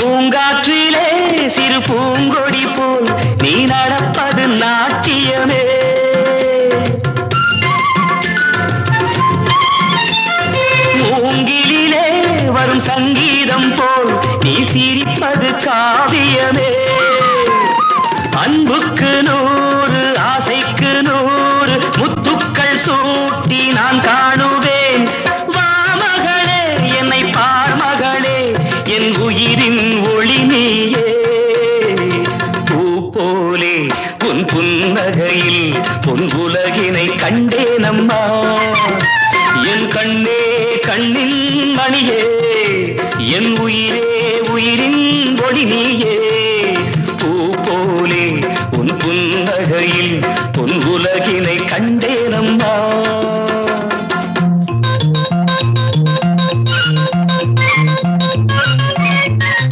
பூங்காற்றிலே சிறு பூங்கொடி போல் நீ நடப்பது நாட்டியமே. மூங்கிலே வரும் சங்கீதம் போல் நீ சிரிப்பது காவியமே. அன்புக்கு 100 ஆசைக்கு 100 முத்துக்கள் சூட்டி நான் காணுவேன். வா மகளே என்னை பார் மகளே என் உயிரின் ஒளி நீயே. பூ போலே உன் புன்னகையில் பொன் உலகினை கண்டேனம்மா. என் கண்ணே கண்ணின் மணியே என் உயிரே உயிரின் ஒளி நீயே. பூ போலே உன் புன்னகையில்